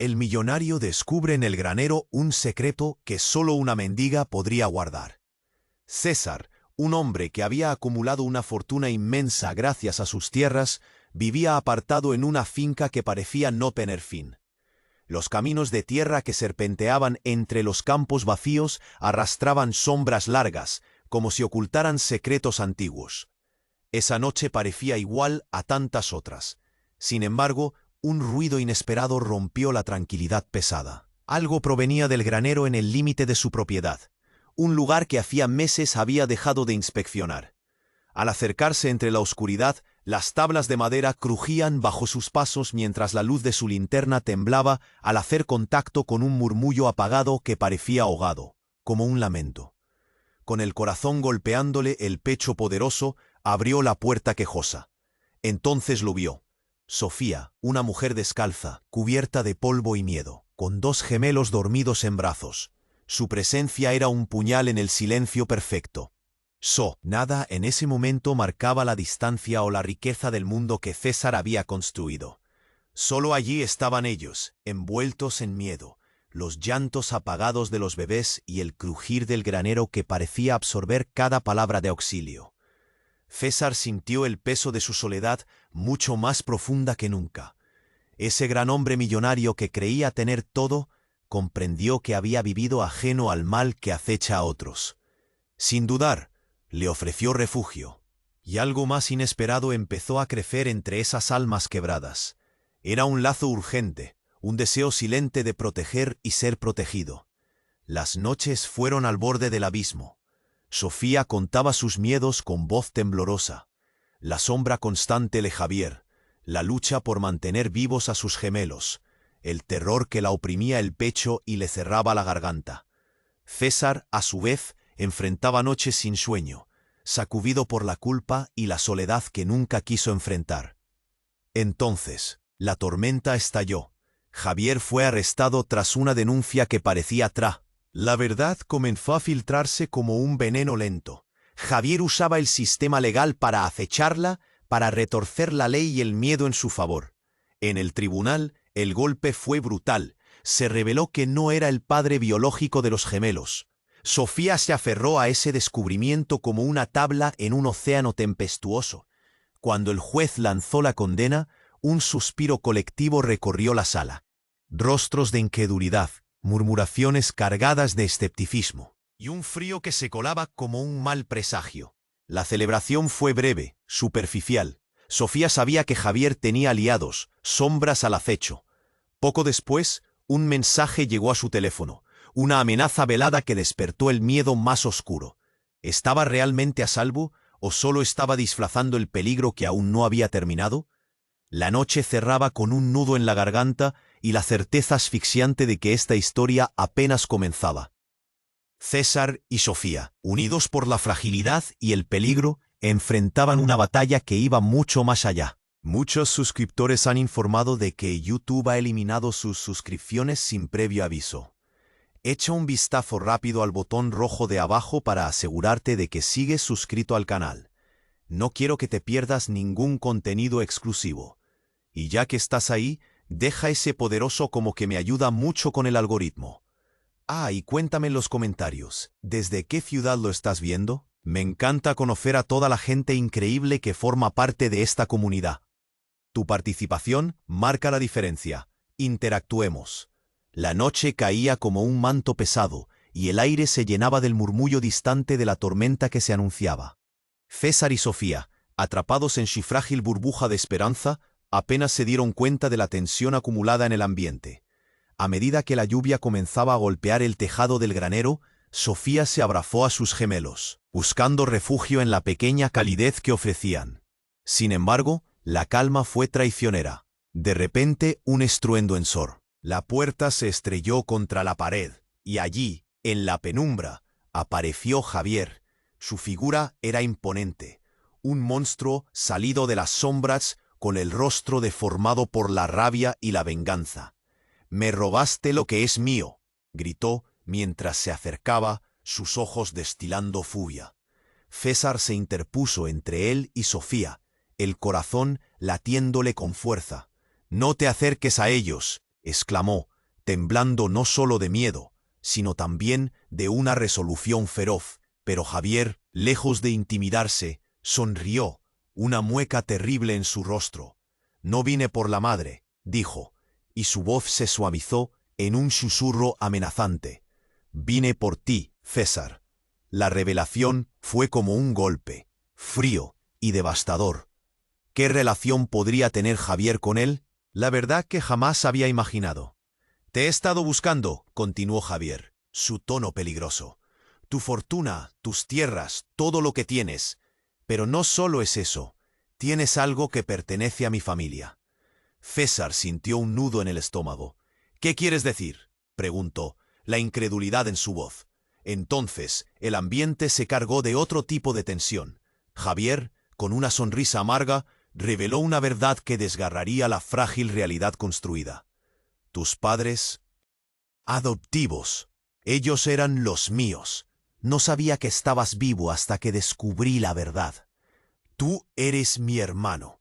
El millonario descubre en el granero un secreto que solo una mendiga podría guardar. César, un hombre que había acumulado una fortuna inmensa gracias a sus tierras, vivía apartado en una finca que parecía no tener fin. Los caminos de tierra que serpenteaban entre los campos vacíos arrastraban sombras largas, como si ocultaran secretos antiguos. Esa noche parecía igual a tantas otras. Sin embargo, un ruido inesperado rompió la tranquilidad pesada. Algo provenía del granero en el límite de su propiedad, un lugar que hacía meses había dejado de inspeccionar. Al acercarse entre la oscuridad, las tablas de madera crujían bajo sus pasos mientras la luz de su linterna temblaba al hacer contacto con un murmullo apagado que parecía ahogado, como un lamento. Con el corazón golpeándole el pecho poderoso, abrió la puerta quejosa. Entonces lo vio. Sofía, una mujer descalza, cubierta de polvo y miedo, con dos gemelos dormidos en brazos. Su presencia era un puñal en el silencio perfecto. Nada en ese momento marcaba la distancia o la riqueza del mundo que César había construido. Solo allí estaban ellos, envueltos en miedo, los llantos apagados de los bebés y el crujir del granero que parecía absorber cada palabra de auxilio. César sintió el peso de su soledad mucho más profunda que nunca. Ese gran hombre millonario que creía tener todo, comprendió que había vivido ajeno al mal que acecha a otros. Sin dudar, le ofreció refugio. Y algo más inesperado empezó a crecer entre esas almas quebradas. Era un lazo urgente, un deseo silente de proteger y ser protegido. Las noches fueron al borde del abismo. Sofía contaba sus miedos con voz temblorosa. La sombra constante de Javier, la lucha por mantener vivos a sus gemelos, el terror que la oprimía el pecho y le cerraba la garganta. César, a su vez, enfrentaba noches sin sueño, sacudido por la culpa y la soledad que nunca quiso enfrentar. Entonces, la tormenta estalló. Javier fue arrestado tras una denuncia que parecía La verdad comenzó a filtrarse como un veneno lento. Javier usaba el sistema legal para acecharla, para retorcer la ley y el miedo en su favor. En el tribunal, el golpe fue brutal. Se reveló que no era el padre biológico de los gemelos. Sofía se aferró a ese descubrimiento como una tabla en un océano tempestuoso. Cuando el juez lanzó la condena, un suspiro colectivo recorrió la sala. Rostros de incredulidad, murmuraciones cargadas de escepticismo, y un frío que se colaba como un mal presagio. La celebración fue breve, superficial. Sofía sabía que Javier tenía aliados, sombras al acecho. Poco después, un mensaje llegó a su teléfono, una amenaza velada que despertó el miedo más oscuro. ¿Estaba realmente a salvo o solo estaba disfrazando el peligro que aún no había terminado? La noche cerraba con un nudo en la garganta y la certeza asfixiante de que esta historia apenas comenzaba. César y Sofía, unidos por la fragilidad y el peligro, enfrentaban una batalla que iba mucho más allá. Muchos suscriptores han informado de que YouTube ha eliminado sus suscripciones sin previo aviso. Echa un vistazo rápido al botón rojo de abajo para asegurarte de que sigues suscrito al canal. No quiero que te pierdas ningún contenido exclusivo. Y ya que estás ahí, deja ese poderoso como que me ayuda mucho con el algoritmo. Y cuéntame en los comentarios, ¿desde qué ciudad lo estás viendo? Me encanta conocer a toda la gente increíble que forma parte de esta comunidad. Tu participación marca la diferencia. Interactuemos. La noche caía como un manto pesado, y el aire se llenaba del murmullo distante de la tormenta que se anunciaba. César y Sofía, atrapados en su frágil burbuja de esperanza, apenas se dieron cuenta de la tensión acumulada en el ambiente. A medida que la lluvia comenzaba a golpear el tejado del granero, Sofía se abrazó a sus gemelos, buscando refugio en la pequeña calidez que ofrecían. Sin embargo, la calma fue traicionera. De repente, un estruendo en Sor. La puerta se estrelló contra la pared, y allí, en la penumbra, apareció Javier. Su figura era imponente, un monstruo salido de las sombras con el rostro deformado por la rabia y la venganza. «Me robaste lo que es mío», gritó mientras se acercaba, sus ojos destilando furia. César se interpuso entre él y Sofía, el corazón latiéndole con fuerza. «No te acerques a ellos», exclamó, temblando no solo de miedo, sino también de una resolución feroz. Pero Javier, lejos de intimidarse, sonrió, una mueca terrible en su rostro. «No vine por la madre», dijo, y su voz se suavizó en un susurro amenazante. «Vine por ti, César». La revelación fue como un golpe, frío y devastador. ¿Qué relación podría tener Javier con él? La verdad que jamás había imaginado. «Te he estado buscando», continuó Javier, su tono peligroso. «Tu fortuna, tus tierras, todo lo que tienes. Pero no solo es eso. Tienes algo que pertenece a mi familia». César sintió un nudo en el estómago. «¿Qué quieres decir?», preguntó, la incredulidad en su voz. Entonces, el ambiente se cargó de otro tipo de tensión. Javier, con una sonrisa amarga, reveló una verdad que desgarraría la frágil realidad construida. «Tus padres adoptivos. Ellos eran los míos. No sabía que estabas vivo hasta que descubrí la verdad. Tú eres mi hermano».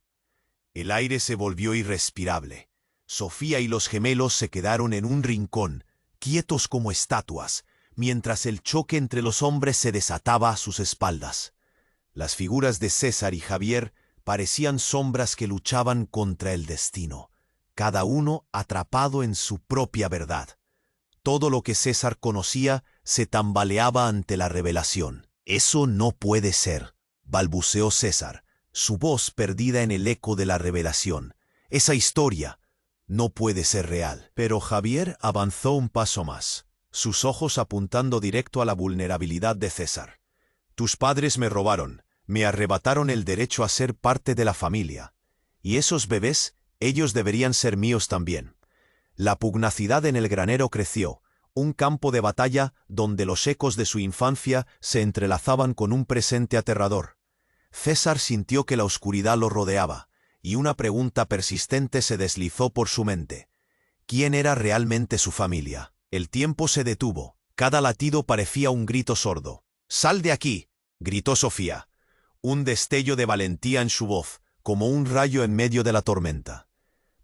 El aire se volvió irrespirable. Sofía y los gemelos se quedaron en un rincón, quietos como estatuas, mientras el choque entre los hombres se desataba a sus espaldas. Las figuras de César y Javier parecían sombras que luchaban contra el destino, cada uno atrapado en su propia verdad. Todo lo que César conocía se tambaleaba ante la revelación. «Eso no puede ser», balbuceó César, su voz perdida en el eco de la revelación. «Esa historia no puede ser real». Pero Javier avanzó un paso más, sus ojos apuntando directo a la vulnerabilidad de César. «Tus padres me robaron, me arrebataron el derecho a ser parte de la familia. Y esos bebés, ellos deberían ser míos también». La pugnacidad en el granero creció, un campo de batalla donde los ecos de su infancia se entrelazaban con un presente aterrador. César sintió que la oscuridad lo rodeaba, y una pregunta persistente se deslizó por su mente. ¿Quién era realmente su familia? El tiempo se detuvo, cada latido parecía un grito sordo. «¡Sal de aquí!», gritó Sofía, un destello de valentía en su voz, como un rayo en medio de la tormenta.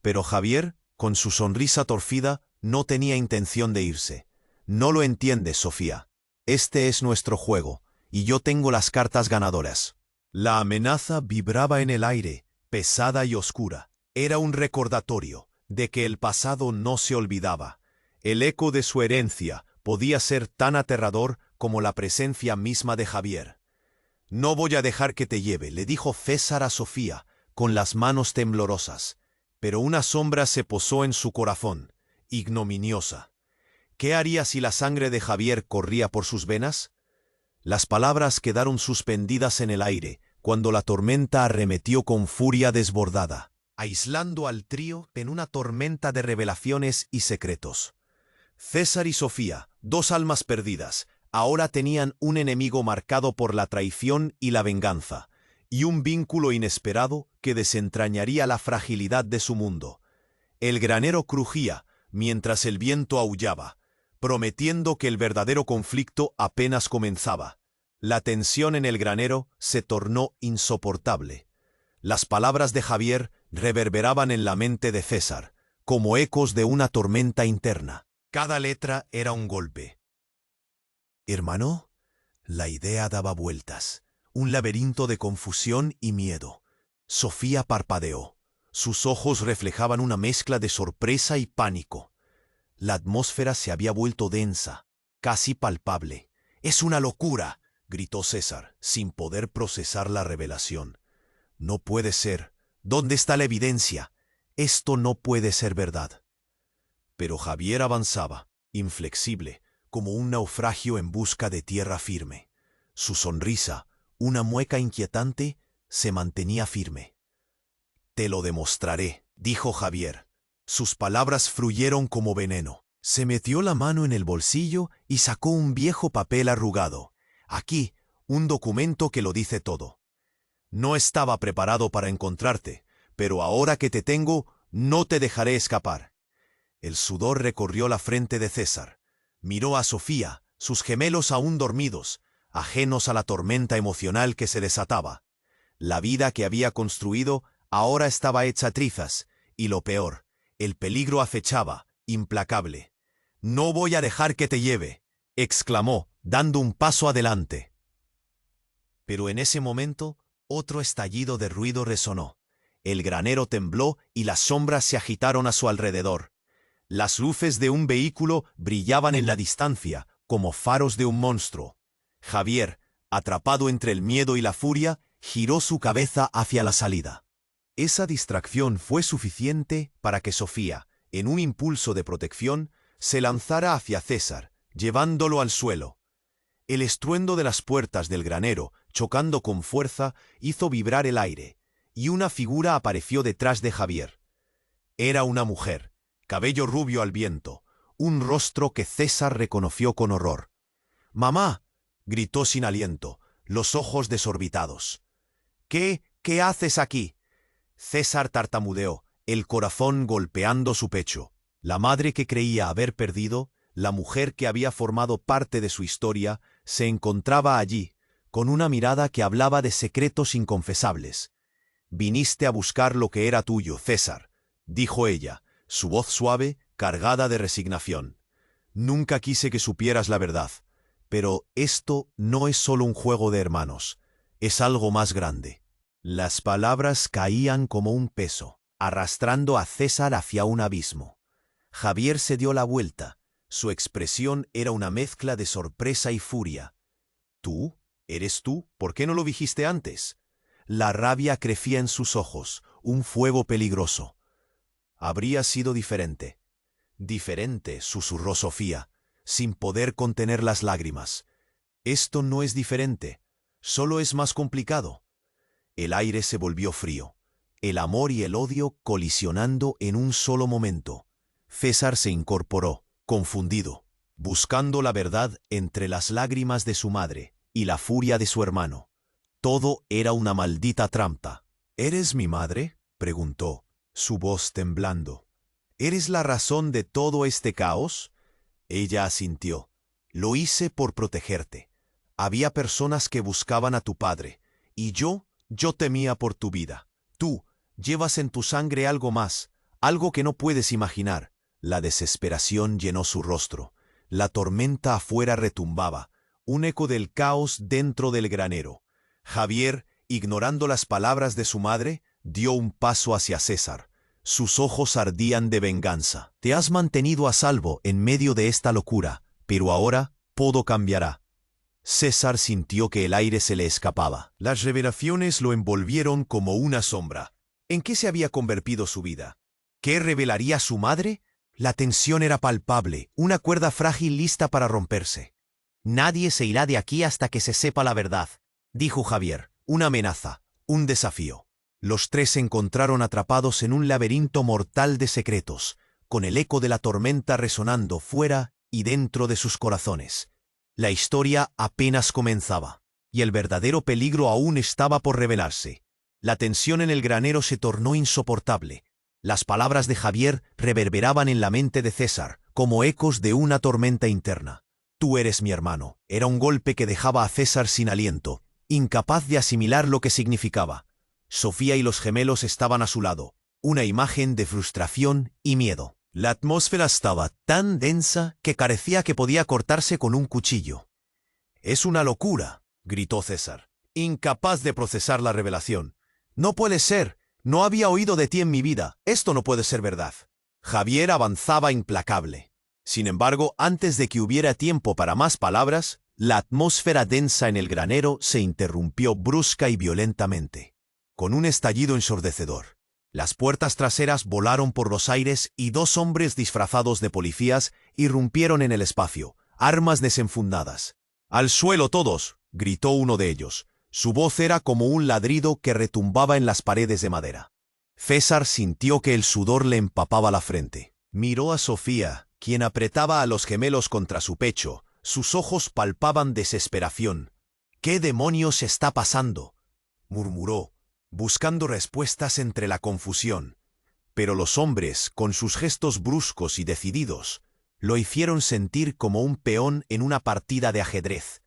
Pero Javier, con su sonrisa torcida, no tenía intención de irse. «No lo entiendes, Sofía. Este es nuestro juego, y yo tengo las cartas ganadoras». La amenaza vibraba en el aire, pesada y oscura. Era un recordatorio de que el pasado no se olvidaba. El eco de su herencia podía ser tan aterrador como la presencia misma de Javier. «No voy a dejar que te lleve», le dijo César a Sofía, con las manos temblorosas. Pero una sombra se posó en su corazón, ignominiosa. ¿Qué haría si la sangre de Javier corría por sus venas? Las palabras quedaron suspendidas en el aire cuando la tormenta arremetió con furia desbordada, aislando al trío en una tormenta de revelaciones y secretos. César y Sofía, dos almas perdidas, ahora tenían un enemigo marcado por la traición y la venganza, y un vínculo inesperado que desentrañaría la fragilidad de su mundo. El granero crujía mientras el viento aullaba, prometiendo que el verdadero conflicto apenas comenzaba. La tensión en el granero se tornó insoportable. Las palabras de Javier reverberaban en la mente de César, como ecos de una tormenta interna. Cada letra era un golpe. «¿Hermano?». La idea daba vueltas, un laberinto de confusión y miedo. Sofía parpadeó. Sus ojos reflejaban una mezcla de sorpresa y pánico. La atmósfera se había vuelto densa, casi palpable. «Es una locura», gritó César, sin poder procesar la revelación. «No puede ser. ¿Dónde está la evidencia? Esto no puede ser verdad». Pero Javier avanzaba, inflexible, como un naufragio en busca de tierra firme. Su sonrisa, una mueca inquietante, se mantenía firme. «Te lo demostraré», dijo Javier. Sus palabras fluyeron como veneno. Se metió la mano en el bolsillo y sacó un viejo papel arrugado. «Aquí, un documento que lo dice todo. No estaba preparado para encontrarte, pero ahora que te tengo, no te dejaré escapar». El sudor recorrió la frente de César. Miró a Sofía, sus gemelos aún dormidos, ajenos a la tormenta emocional que se desataba. La vida que había construido ahora estaba hecha trizas, y lo peor, el peligro acechaba, implacable. No voy a dejar que te lleve, exclamó, dando un paso adelante. Pero en ese momento, otro estallido de ruido resonó. El granero tembló y las sombras se agitaron a su alrededor. Las luces de un vehículo brillaban en la distancia, como faros de un monstruo. Javier, atrapado entre el miedo y la furia, giró su cabeza hacia la salida. Esa distracción fue suficiente para que Sofía, en un impulso de protección, se lanzara hacia César, llevándolo al suelo. El estruendo de las puertas del granero, chocando con fuerza, hizo vibrar el aire, y una figura apareció detrás de Javier. Era una mujer, cabello rubio al viento, un rostro que César reconoció con horror. «¡Mamá!», gritó sin aliento, los ojos desorbitados. ¿Qué haces aquí?». César tartamudeó, el corazón golpeando su pecho. La madre que creía haber perdido, la mujer que había formado parte de su historia, se encontraba allí, con una mirada que hablaba de secretos inconfesables. «Viniste a buscar lo que era tuyo, César», dijo ella, su voz suave, cargada de resignación. «Nunca quise que supieras la verdad, pero esto no es solo un juego de hermanos, es algo más grande». Las palabras caían como un peso, arrastrando a César hacia un abismo. Javier se dio la vuelta. Su expresión era una mezcla de sorpresa y furia. «¿Tú? ¿Eres tú? ¿Por qué no lo dijiste antes?». La rabia crecía en sus ojos, un fuego peligroso. «Habría sido diferente». «Diferente», susurró Sofía, sin poder contener las lágrimas. «Esto no es diferente, solo es más complicado». El aire se volvió frío, el amor y el odio colisionando en un solo momento. César se incorporó, confundido, buscando la verdad entre las lágrimas de su madre y la furia de su hermano. Todo era una maldita trampa. «¿Eres mi madre?», preguntó, su voz temblando. «¿Eres la razón de todo este caos?». Ella asintió. «Lo hice por protegerte. Había personas que buscaban a tu padre, y yo temía por tu vida. Tú llevas en tu sangre algo más, algo que no puedes imaginar». La desesperación llenó su rostro. La tormenta afuera retumbaba, un eco del caos dentro del granero. Javier, ignorando las palabras de su madre, dio un paso hacia César. Sus ojos ardían de venganza. «Te has mantenido a salvo en medio de esta locura, pero ahora todo cambiará». César sintió que el aire se le escapaba. Las revelaciones lo envolvieron como una sombra. ¿En qué se había convertido su vida? ¿Qué revelaría su madre? La tensión era palpable, una cuerda frágil lista para romperse. «Nadie se irá de aquí hasta que se sepa la verdad», dijo Javier, una amenaza, un desafío. Los tres se encontraron atrapados en un laberinto mortal de secretos, con el eco de la tormenta resonando fuera y dentro de sus corazones. La historia apenas comenzaba, y el verdadero peligro aún estaba por revelarse. La tensión en el granero se tornó insoportable. Las palabras de Javier reverberaban en la mente de César, como ecos de una tormenta interna. «Tú eres mi hermano». Era un golpe que dejaba a César sin aliento, incapaz de asimilar lo que significaba. Sofía y los gemelos estaban a su lado, una imagen de frustración y miedo. La atmósfera estaba tan densa que parecía que podía cortarse con un cuchillo. «Es una locura», gritó César, incapaz de procesar la revelación. «No puede ser. No había oído de ti en mi vida. Esto no puede ser verdad». Javier avanzaba implacable. Sin embargo, antes de que hubiera tiempo para más palabras, la atmósfera densa en el granero se interrumpió brusca y violentamente, con un estallido ensordecedor. Las puertas traseras volaron por los aires y dos hombres disfrazados de policías irrumpieron en el espacio, armas desenfundadas. «¡Al suelo todos!», gritó uno de ellos. Su voz era como un ladrido que retumbaba en las paredes de madera. César sintió que el sudor le empapaba la frente. Miró a Sofía, quien apretaba a los gemelos contra su pecho. Sus ojos palpaban desesperación. «¿Qué demonios está pasando?», murmuró, buscando respuestas entre la confusión. Pero los hombres, con sus gestos bruscos y decididos, lo hicieron sentir como un peón en una partida de ajedrez.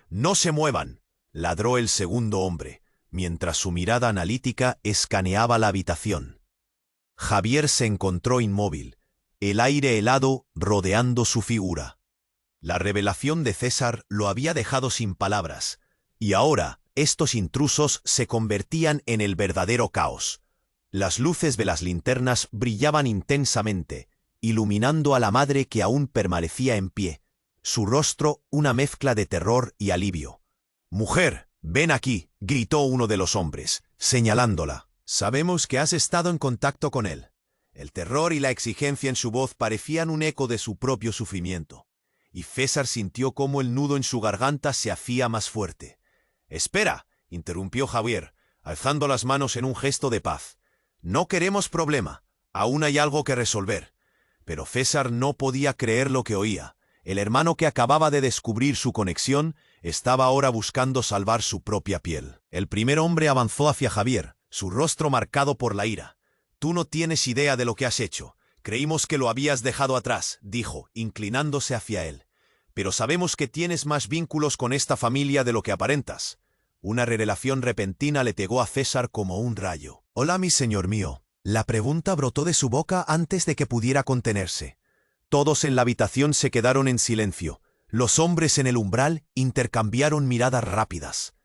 «¡No se muevan!», ladró el segundo hombre, mientras su mirada analítica escaneaba la habitación. Javier se encontró inmóvil. el aire helado rodeando su figura. La revelación de César lo había dejado sin palabras, y ahora estos intrusos se convertían en el verdadero caos. Las luces de las linternas brillaban intensamente, iluminando a la madre que aún permanecía en pie, su rostro una mezcla de terror y alivio. «Mujer, ven aquí», gritó uno de los hombres, señalándola. «Sabemos que has estado en contacto con él». El terror y la exigencia en su voz parecían un eco de su propio sufrimiento, y César sintió cómo el nudo en su garganta se hacía más fuerte. «Espera», interrumpió Javier, alzando las manos en un gesto de paz. «No queremos problema, aún hay algo que resolver». Pero César no podía creer lo que oía. El hermano que acababa de descubrir su conexión estaba ahora buscando salvar su propia piel. El primer hombre avanzó hacia Javier, su rostro marcado por la ira. «Tú no tienes idea de lo que has hecho. Creímos que lo habías dejado atrás», dijo, inclinándose hacia él. «Pero sabemos que tienes más vínculos con esta familia de lo que aparentas». Una revelación repentina le pegó a César como un rayo. «Hola, mi señor mío». La pregunta brotó de su boca antes de que pudiera contenerse. Todos en la habitación se quedaron en silencio. Los hombres en el umbral intercambiaron miradas rápidas.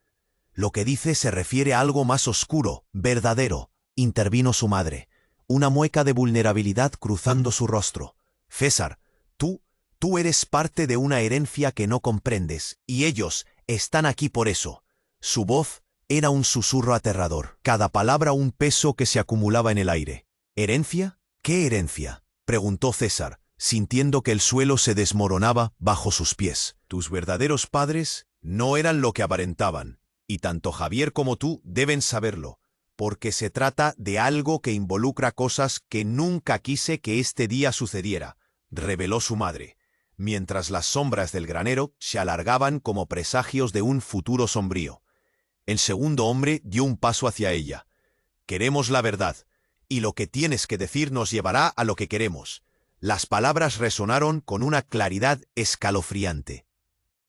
«Lo que dice se refiere a algo más oscuro, verdadero», intervino su madre, una mueca de vulnerabilidad cruzando su rostro. «César, tú eres parte de una herencia que no comprendes, y ellos están aquí por eso». Su voz era un susurro aterrador, cada palabra un peso que se acumulaba en el aire. «¿Herencia? ¿Qué herencia?», preguntó César, sintiendo que el suelo se desmoronaba bajo sus pies. «Tus verdaderos padres no eran lo que aparentaban, y tanto Javier como tú deben saberlo, porque se trata de algo que involucra cosas que nunca quise que este día sucediera», reveló su madre, mientras las sombras del granero se alargaban como presagios de un futuro sombrío. El segundo hombre dio un paso hacia ella. «Queremos la verdad, y lo que tienes que decir nos llevará a lo que queremos». Las palabras resonaron con una claridad escalofriante.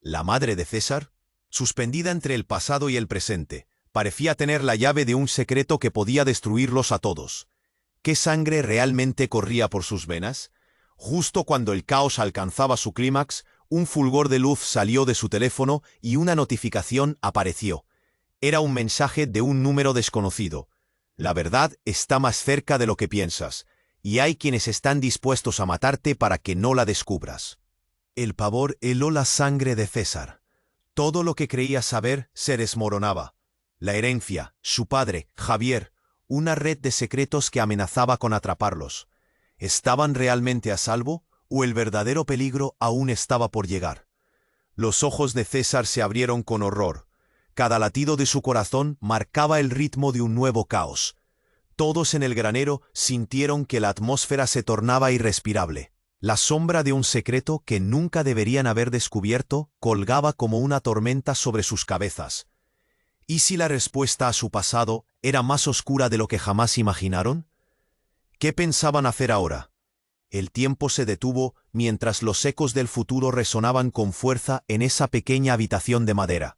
La madre de César, suspendida entre el pasado y el presente, parecía tener la llave de un secreto que podía destruirlos a todos. ¿Qué sangre realmente corría por sus venas? Justo cuando el caos alcanzaba su clímax, un fulgor de luz salió de su teléfono y una notificación apareció. Era un mensaje de un número desconocido. «La verdad está más cerca de lo que piensas, y hay quienes están dispuestos a matarte para que no la descubras». El pavor heló la sangre de César. Todo lo que creía saber se desmoronaba. La herencia, su padre, Javier, una red de secretos que amenazaba con atraparlos. ¿Estaban realmente a salvo, o el verdadero peligro aún estaba por llegar? Los ojos de César se abrieron con horror. Cada latido de su corazón marcaba el ritmo de un nuevo caos. Todos en el granero sintieron que la atmósfera se tornaba irrespirable. La sombra de un secreto que nunca deberían haber descubierto colgaba como una tormenta sobre sus cabezas. ¿Y si la respuesta a su pasado era más oscura de lo que jamás imaginaron? ¿Qué pensaban hacer ahora? El tiempo se detuvo mientras los ecos del futuro resonaban con fuerza en esa pequeña habitación de madera.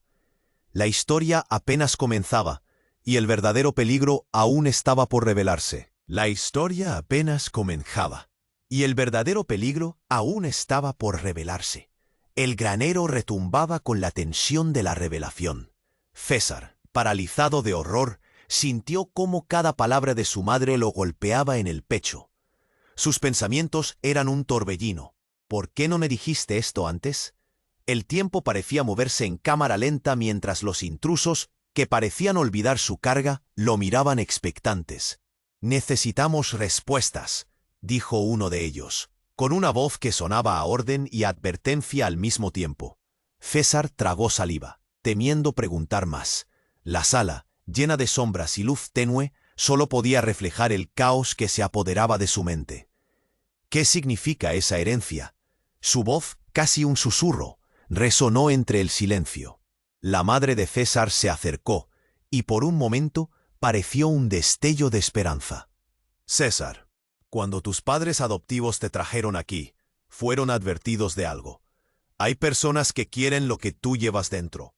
La historia apenas comenzaba, y el verdadero peligro aún estaba por revelarse. La historia apenas comenzaba, y el verdadero peligro aún estaba por revelarse. El granero retumbaba con la tensión de la revelación. César, paralizado de horror, sintió cómo cada palabra de su madre lo golpeaba en el pecho. Sus pensamientos eran un torbellino. «¿Por qué no me dijiste esto antes?». El tiempo parecía moverse en cámara lenta mientras los intrusos, que parecían olvidar su carga, lo miraban expectantes. «Necesitamos respuestas», dijo uno de ellos, con una voz que sonaba a orden y advertencia al mismo tiempo. César tragó saliva, temiendo preguntar más. La sala, llena de sombras y luz tenue, solo podía reflejar el caos que se apoderaba de su mente. ¿Qué significa esa herencia? Su voz, casi un susurro, resonó entre el silencio. La madre de César se acercó, y por un momento pareció un destello de esperanza. «César, cuando tus padres adoptivos te trajeron aquí, fueron advertidos de algo. Hay personas que quieren lo que tú llevas dentro,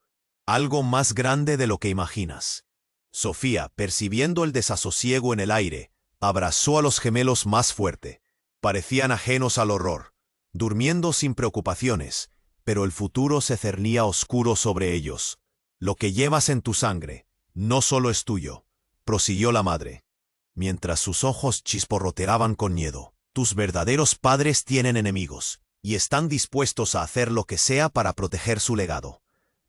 algo más grande de lo que imaginas». Sofía, percibiendo el desasosiego en el aire, abrazó a los gemelos más fuerte. parecían ajenos al horror, durmiendo sin preocupaciones, pero el futuro se cernía oscuro sobre ellos. Lo que llevas en tu sangre no solo es tuyo, prosiguió la madre, mientras sus ojos chisporroteaban con miedo. Tus verdaderos padres tienen enemigos, y están dispuestos a hacer lo que sea para proteger su legado.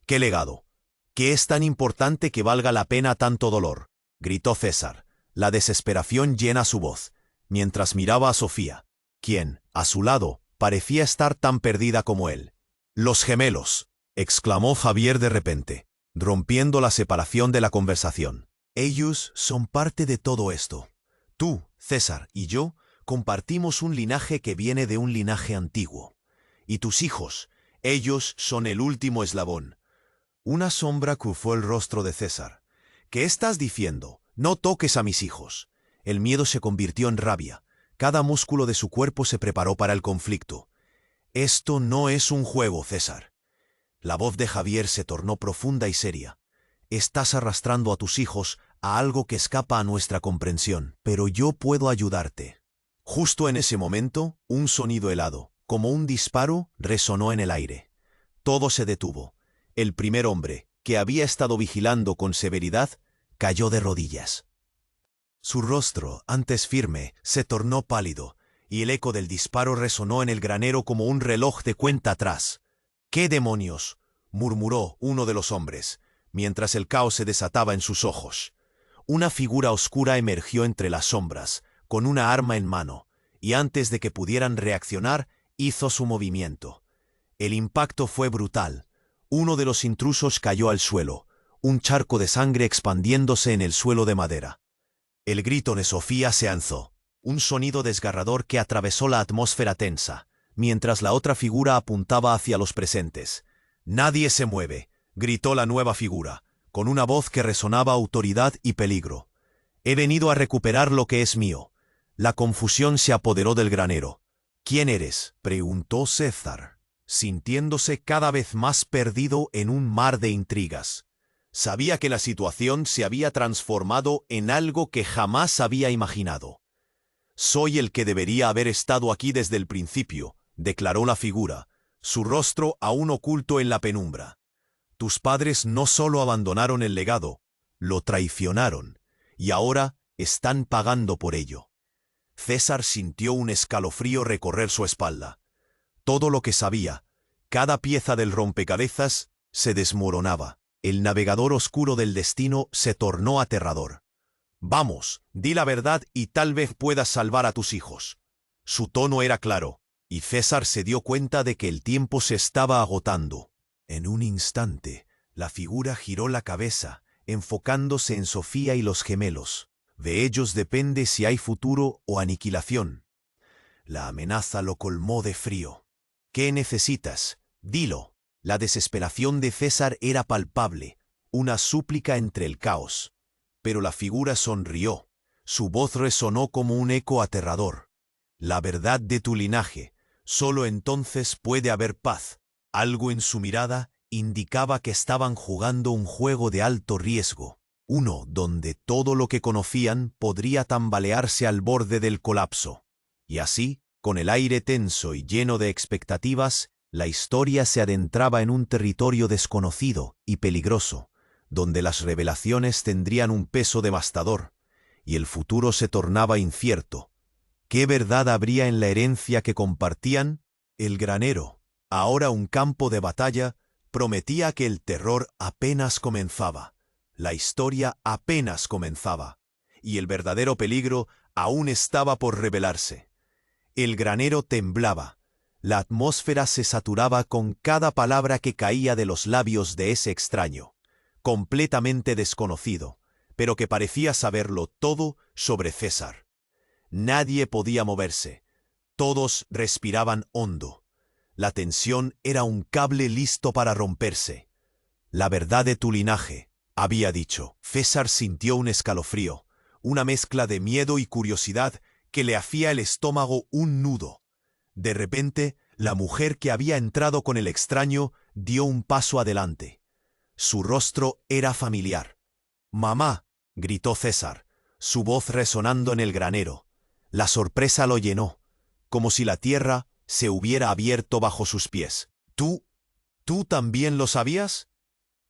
¿Qué legado? ¿Qué es tan importante que valga la pena tanto dolor?, gritó César, la desesperación llena su voz, mientras miraba a Sofía, quien, a su lado, parecía estar tan perdida como él. «Los gemelos», exclamó Javier de repente, rompiendo la separación de la conversación. «Ellos son parte de todo esto. Tú, César, y yo compartimos un linaje que viene de un linaje antiguo. Y tus hijos, ellos son el último eslabón». Una sombra cruzó el rostro de César. «¿Qué estás diciendo? No toques a mis hijos». El miedo se convirtió en rabia. Cada músculo de su cuerpo se preparó para el conflicto. «Esto no es un juego, César». La voz de Javier se tornó profunda y seria. «Estás arrastrando a tus hijos a algo que escapa a nuestra comprensión, pero yo puedo ayudarte». Justo en ese momento, un sonido helado, como un disparo, resonó en el aire. Todo se detuvo. El primer hombre, que había estado vigilando con severidad, cayó de rodillas. Su rostro, antes firme, se tornó pálido, y el eco del disparo resonó en el granero como un reloj de cuenta atrás. «¿Qué demonios?», murmuró uno de los hombres, mientras el caos se desataba en sus ojos. Una figura oscura emergió entre las sombras, con una arma en mano, y antes de que pudieran reaccionar, hizo su movimiento. El impacto fue brutal. Uno de los intrusos cayó al suelo, un charco de sangre expandiéndose en el suelo de madera. El grito de Sofía se alzó, un sonido desgarrador que atravesó la atmósfera tensa, mientras la otra figura apuntaba hacia los presentes. «Nadie se mueve», gritó la nueva figura, con una voz que resonaba autoridad y peligro. «He venido a recuperar lo que es mío». La confusión se apoderó del granero. «¿Quién eres?», preguntó César, sintiéndose cada vez más perdido en un mar de intrigas. Sabía que la situación se había transformado en algo que jamás había imaginado. «Soy el que debería haber estado aquí desde el principio», declaró la figura, su rostro aún oculto en la penumbra. «Tus padres no solo abandonaron el legado, lo traicionaron, y ahora están pagando por ello». César sintió un escalofrío recorrer su espalda. Todo lo que sabía, cada pieza del rompecabezas, se desmoronaba. El navegador oscuro del destino se tornó aterrador. «Vamos, di la verdad y tal vez puedas salvar a tus hijos». Su tono era claro, y César se dio cuenta de que el tiempo se estaba agotando. En un instante, la figura giró la cabeza, enfocándose en Sofía y los gemelos. De ellos depende si hay futuro o aniquilación. La amenaza lo colmó de frío. «¿Qué necesitas? Dilo». La desesperación de César era palpable, una súplica entre el caos. Pero la figura sonrió. Su voz resonó como un eco aterrador. «La verdad de tu linaje. Solo entonces puede haber paz». Algo en su mirada indicaba que estaban jugando un juego de alto riesgo. Uno donde todo lo que conocían podría tambalearse al borde del colapso. Y así, con el aire tenso y lleno de expectativas, la historia se adentraba en un territorio desconocido y peligroso, donde las revelaciones tendrían un peso devastador, y el futuro se tornaba incierto. ¿Qué verdad habría en la herencia que compartían? El granero, ahora un campo de batalla, prometía que el terror apenas comenzaba. La historia apenas comenzaba, y el verdadero peligro aún estaba por revelarse. El granero temblaba. La atmósfera se saturaba con cada palabra que caía de los labios de ese extraño, completamente desconocido, pero que parecía saberlo todo sobre César. Nadie podía moverse. Todos respiraban hondo. La tensión era un cable listo para romperse. «La verdad de tu linaje», había dicho. César sintió un escalofrío, una mezcla de miedo y curiosidad que le hacía el estómago un nudo. De repente, la mujer que había entrado con el extraño dio un paso adelante. Su rostro era familiar. «Mamá», gritó César, su voz resonando en el granero. La sorpresa lo llenó. como si la tierra se hubiera abierto bajo sus pies. ¿Tú también lo sabías?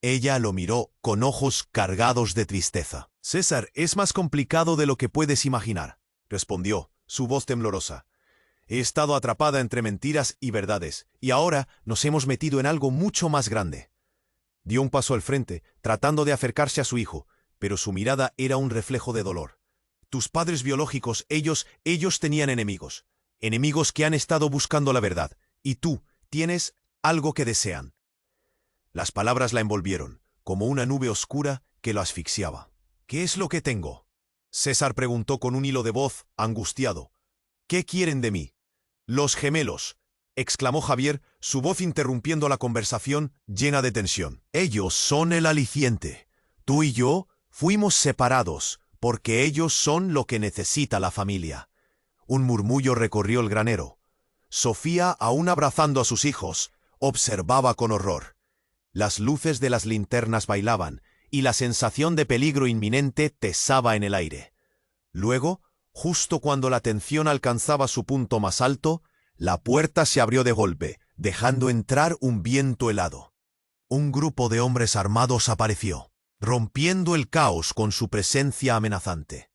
Ella lo miró con ojos cargados de tristeza. César, es más complicado de lo que puedes imaginar, respondió, su voz temblorosa. He estado atrapada entre mentiras y verdades, y ahora nos hemos metido en algo mucho más grande. Dio un paso al frente, tratando de acercarse a su hijo, pero su mirada era un reflejo de dolor. Tus padres biológicos, ellos tenían enemigos. Enemigos que han estado buscando la verdad, y tú tienes algo que desean. Las palabras la envolvieron, como una nube oscura que lo asfixiaba. ¿Qué es lo que tengo? César preguntó con un hilo de voz, angustiado. ¿Qué quieren de mí? Los gemelos, exclamó Javier, su voz interrumpiendo la conversación llena de tensión. Ellos son el aliciente. Tú y yo fuimos separados, porque ellos son lo que necesita la familia. Un murmullo recorrió el granero. Sofía, aún abrazando a sus hijos, observaba con horror. Las luces de las linternas bailaban, y la sensación de peligro inminente pesaba en el aire. Luego, justo cuando la tensión alcanzaba su punto más alto, la puerta se abrió de golpe, dejando entrar un viento helado. Un grupo de hombres armados apareció, rompiendo el caos con su presencia amenazante.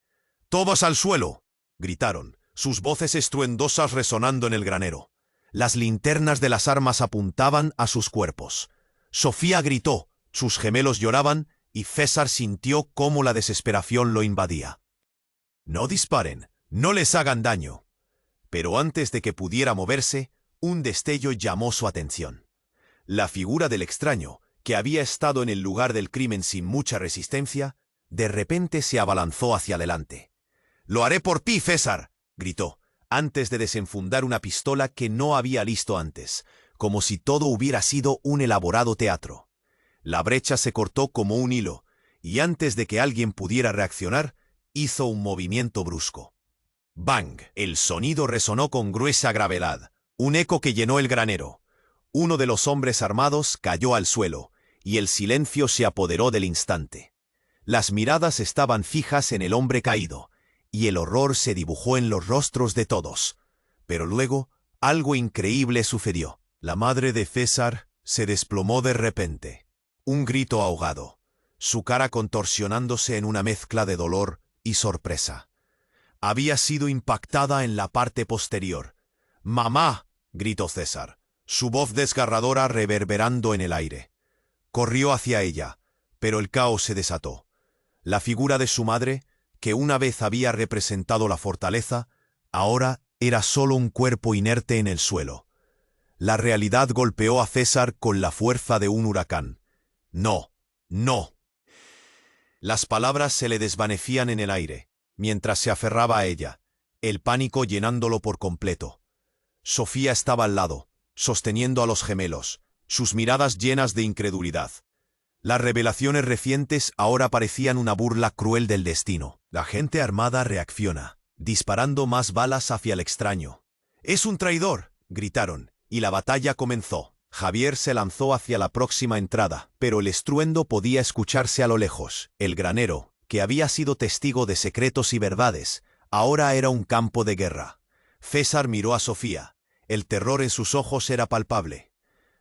«¡Todos al suelo!», gritaron, sus voces estruendosas resonando en el granero. Las linternas de las armas apuntaban a sus cuerpos. Sofía gritó, sus gemelos lloraban, y César sintió cómo la desesperación lo invadía. «No disparen, no les hagan daño». Pero antes de que pudiera moverse, un destello llamó su atención. La figura del extraño, que había estado en el lugar del crimen sin mucha resistencia, de repente se abalanzó hacia adelante. «¡Lo haré por ti, César!», gritó, antes de desenfundar una pistola que no había listo antes, como si todo hubiera sido un elaborado teatro. La brecha se cortó como un hilo, y antes de que alguien pudiera reaccionar, hizo un movimiento brusco. ¡Bang! El sonido resonó con gruesa gravedad, un eco que llenó el granero. Uno de los hombres armados cayó al suelo, y el silencio se apoderó del instante. Las miradas estaban fijas en el hombre caído, y el horror se dibujó en los rostros de todos. Pero luego, algo increíble sucedió. La madre de César se desplomó de repente. Un grito ahogado, su cara contorsionándose en una mezcla de dolor y sorpresa. Había sido impactada en la parte posterior. «¡Mamá!», gritó César, su voz desgarradora reverberando en el aire. Corrió hacia ella, pero el caos se desató. La figura de su madre, que una vez había representado la fortaleza, ahora era solo un cuerpo inerte en el suelo. La realidad golpeó a César con la fuerza de un huracán. «No, no». Las palabras se le desvanecían en el aire, mientras se aferraba a ella, el pánico llenándolo por completo. Sofía estaba al lado, sosteniendo a los gemelos, sus miradas llenas de incredulidad. Las revelaciones recientes ahora parecían una burla cruel del destino. La gente armada reacciona, disparando más balas hacia el extraño. «¡Es un traidor!», gritaron, y la batalla comenzó. Javier se lanzó hacia la próxima entrada, pero el estruendo podía escucharse a lo lejos. El granero, que había sido testigo de secretos y verdades, ahora era un campo de guerra. César miró a Sofía. El terror en sus ojos era palpable.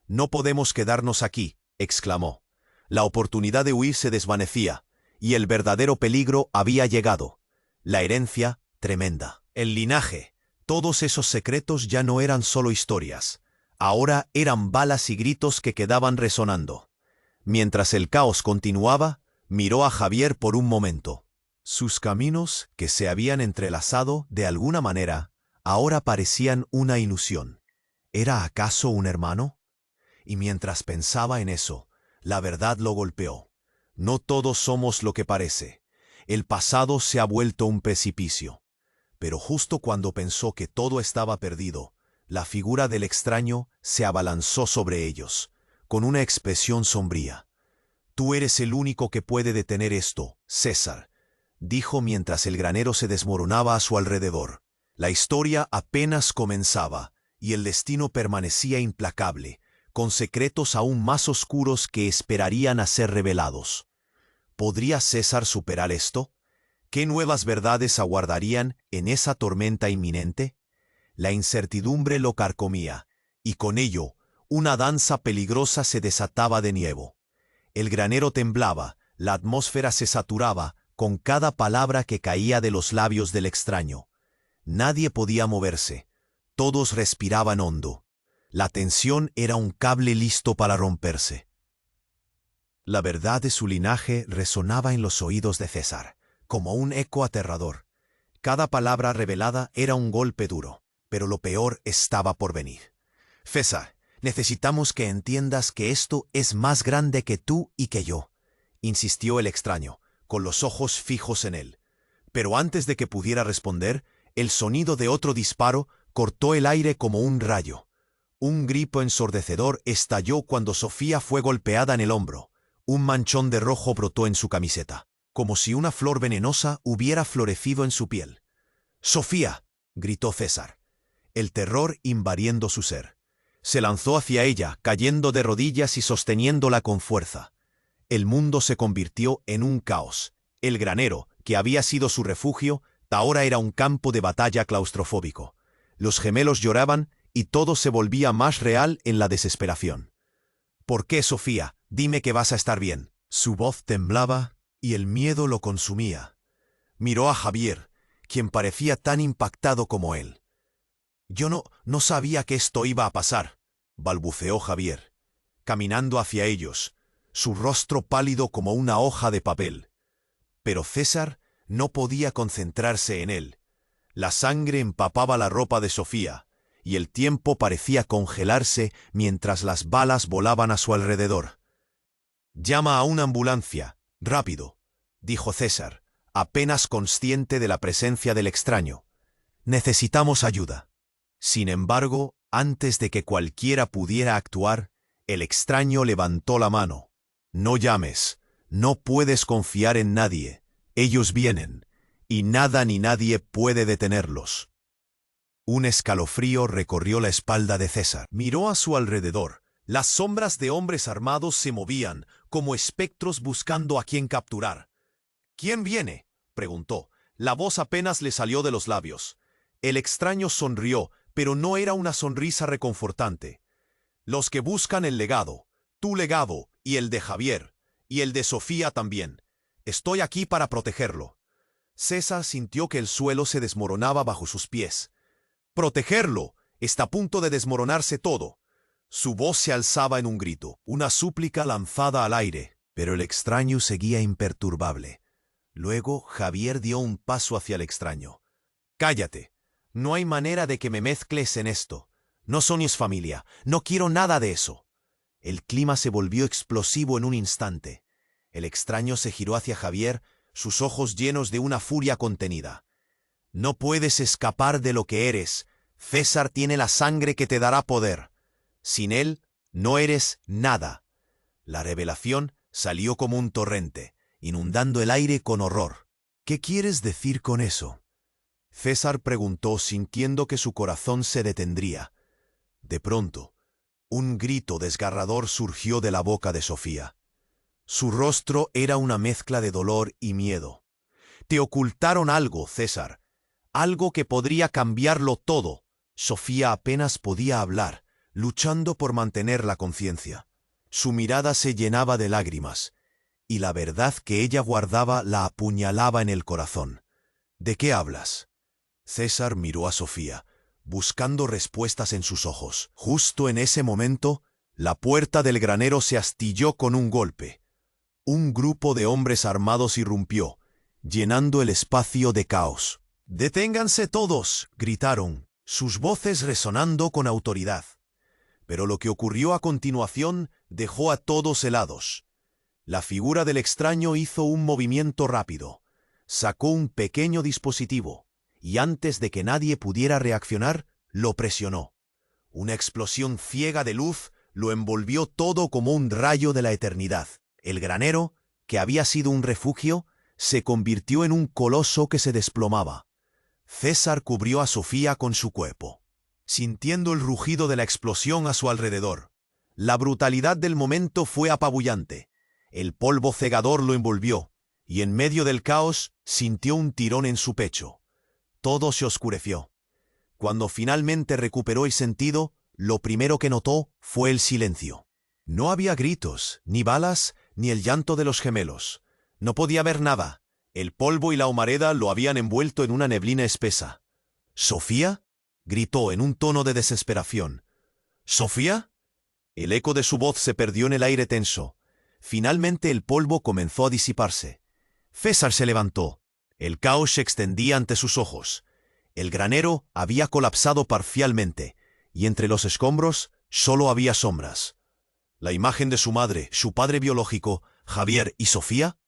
«No podemos quedarnos aquí», exclamó. La oportunidad de huir se desvanecía, y el verdadero peligro había llegado. La herencia, tremenda. El linaje. Todos esos secretos ya no eran solo historias. Ahora eran balas y gritos que quedaban resonando. Mientras el caos continuaba, miró a Javier por un momento. Sus caminos, que se habían entrelazado de alguna manera, ahora parecían una ilusión. ¿Era acaso un hermano? Y mientras pensaba en eso, la verdad lo golpeó. No todos somos lo que parece. El pasado se ha vuelto un precipicio. Pero justo cuando pensó que todo estaba perdido, la figura del extraño se abalanzó sobre ellos, con una expresión sombría. «Tú eres el único que puede detener esto, César», dijo mientras el granero se desmoronaba a su alrededor. La historia apenas comenzaba, y el destino permanecía implacable, con secretos aún más oscuros que esperarían a ser revelados. ¿Podría César superar esto? ¿Qué nuevas verdades aguardarían en esa tormenta inminente? La incertidumbre lo carcomía, y con ello, una danza peligrosa se desataba de nuevo. El granero temblaba, la atmósfera se saturaba con cada palabra que caía de los labios del extraño. Nadie podía moverse. Todos respiraban hondo. La tensión era un cable listo para romperse. La verdad de su linaje resonaba en los oídos de César, como un eco aterrador. Cada palabra revelada era un golpe duro, pero lo peor estaba por venir. César, necesitamos que entiendas que esto es más grande que tú y que yo, insistió el extraño, con los ojos fijos en él. Pero antes de que pudiera responder, el sonido de otro disparo cortó el aire como un rayo. Un grito ensordecedor estalló cuando Sofía fue golpeada en el hombro. Un manchón de rojo brotó en su camiseta, como si una flor venenosa hubiera florecido en su piel. «¡Sofía!», gritó César, el terror invadiendo su ser. Se lanzó hacia ella, cayendo de rodillas y sosteniéndola con fuerza. El mundo se convirtió en un caos. El granero, que había sido su refugio, ahora era un campo de batalla claustrofóbico. Los gemelos lloraban y todo se volvía más real en la desesperación. «¿Por qué, Sofía? Dime que vas a estar bien». Su voz temblaba y el miedo lo consumía. Miró a Javier, quien parecía tan impactado como él. «Yo no sabía que esto iba a pasar», balbuceó Javier, caminando hacia ellos, su rostro pálido como una hoja de papel. Pero César no podía concentrarse en él. La sangre empapaba la ropa de Sofía, y el tiempo parecía congelarse mientras las balas volaban a su alrededor. «Llama a una ambulancia, rápido», dijo César, apenas consciente de la presencia del extraño. «Necesitamos ayuda». Sin embargo, antes de que cualquiera pudiera actuar, el extraño levantó la mano. «No llames, no puedes confiar en nadie. Ellos vienen, y nada ni nadie puede detenerlos». Un escalofrío recorrió la espalda de César. Miró a su alrededor. Las sombras de hombres armados se movían, como espectros buscando a quien capturar. «¿Quién viene?», preguntó. La voz apenas le salió de los labios. El extraño sonrió, pero no era una sonrisa reconfortante. «Los que buscan el legado, tu legado y el de Javier, y el de Sofía también. Estoy aquí para protegerlo». César sintió que el suelo se desmoronaba bajo sus pies. «¡Protegerlo! Está a punto de desmoronarse todo». Su voz se alzaba en un grito, una súplica lanzada al aire, pero el extraño seguía imperturbable. Luego Javier dio un paso hacia el extraño. «Cállate. No hay manera de que me mezcles en esto. No sois familia. No quiero nada de eso». El clima se volvió explosivo en un instante. El extraño se giró hacia Javier, sus ojos llenos de una furia contenida. «No puedes escapar de lo que eres. César tiene la sangre que te dará poder. Sin él, no eres nada». La revelación salió como un torrente, inundando el aire con horror. «¿Qué quieres decir con eso?», César preguntó, sintiendo que su corazón se detendría. De pronto, un grito desgarrador surgió de la boca de Sofía. Su rostro era una mezcla de dolor y miedo. «Te ocultaron algo, César. Algo que podría cambiarlo todo». Sofía apenas podía hablar, luchando por mantener la conciencia. Su mirada se llenaba de lágrimas, y la verdad que ella guardaba la apuñalaba en el corazón. «¿De qué hablas?». César miró a Sofía, buscando respuestas en sus ojos. Justo en ese momento, la puerta del granero se astilló con un golpe. Un grupo de hombres armados irrumpió, llenando el espacio de caos. «¡Deténganse todos!», gritaron, sus voces resonando con autoridad. Pero lo que ocurrió a continuación dejó a todos helados. La figura del extraño hizo un movimiento rápido. Sacó un pequeño dispositivo, y antes de que nadie pudiera reaccionar, lo presionó. Una explosión ciega de luz lo envolvió todo como un rayo de la eternidad. El granero, que había sido un refugio, se convirtió en un coloso que se desplomaba. César cubrió a Sofía con su cuerpo, sintiendo el rugido de la explosión a su alrededor. La brutalidad del momento fue apabullante. El polvo cegador lo envolvió, y en medio del caos sintió un tirón en su pecho. Todo se oscureció. Cuando finalmente recuperó el sentido, lo primero que notó fue el silencio. No había gritos, ni balas, ni el llanto de los gemelos. No podía ver nada. El polvo y la humareda lo habían envuelto en una neblina espesa. ¿Sofía? Gritó en un tono de desesperación. ¿Sofía? El eco de su voz se perdió en el aire tenso. Finalmente el polvo comenzó a disiparse. César se levantó. El caos se extendía ante sus ojos. El granero había colapsado parcialmente, y entre los escombros solo había sombras. La imagen de su madre, su padre biológico, Javier y Sofía,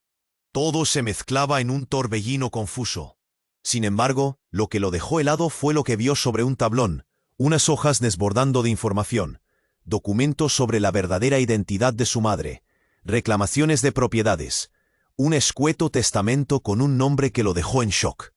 todo se mezclaba en un torbellino confuso. Sin embargo, lo que lo dejó helado fue lo que vio sobre un tablón, unas hojas desbordando de información, documentos sobre la verdadera identidad de su madre, reclamaciones de propiedades, un escueto testamento con un nombre que lo dejó en shock.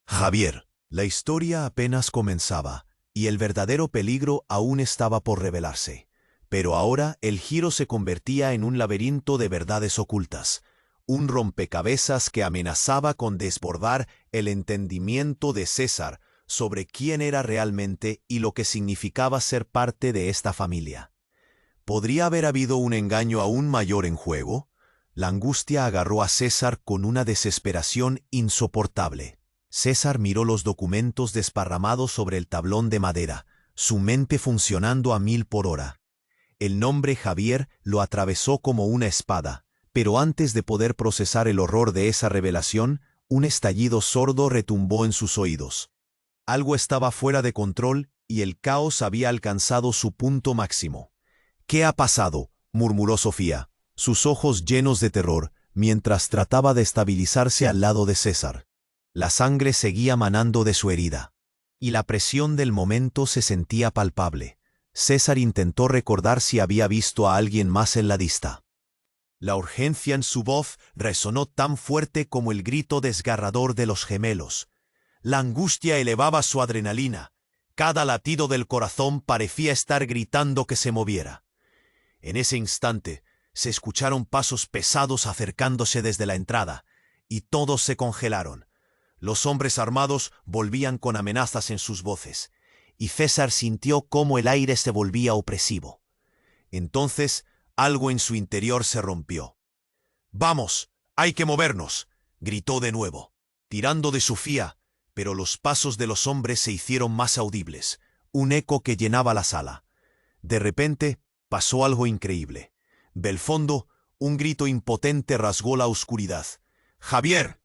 Javier. La historia apenas comenzaba, y el verdadero peligro aún estaba por revelarse. Pero ahora el giro se convertía en un laberinto de verdades ocultas, un rompecabezas que amenazaba con desbordar el entendimiento de César sobre quién era realmente y lo que significaba ser parte de esta familia. ¿Podría haber habido un engaño aún mayor en juego? La angustia agarró a César con una desesperación insoportable. César miró los documentos desparramados sobre el tablón de madera, su mente funcionando a 1000 por hora. El nombre Javier lo atravesó como una espada, pero antes de poder procesar el horror de esa revelación, un estallido sordo retumbó en sus oídos. Algo estaba fuera de control y el caos había alcanzado su punto máximo. «¿Qué ha pasado?», murmuró Sofía, sus ojos llenos de terror, mientras trataba de estabilizarse al lado de César. La sangre seguía manando de su herida, y la presión del momento se sentía palpable. César intentó recordar si había visto a alguien más en la lista. La urgencia en su voz resonó tan fuerte como el grito desgarrador de los gemelos. La angustia elevaba su adrenalina. Cada latido del corazón parecía estar gritando que se moviera. En ese instante, se escucharon pasos pesados acercándose desde la entrada, y todos se congelaron. Los hombres armados volvían con amenazas en sus voces, y César sintió cómo el aire se volvía opresivo. Entonces, algo en su interior se rompió. «¡Vamos! ¡Hay que movernos!», gritó de nuevo, tirando de Sofía, pero los pasos de los hombres se hicieron más audibles, un eco que llenaba la sala. De repente, pasó algo increíble. Del fondo, un grito impotente rasgó la oscuridad. «¡Javier!».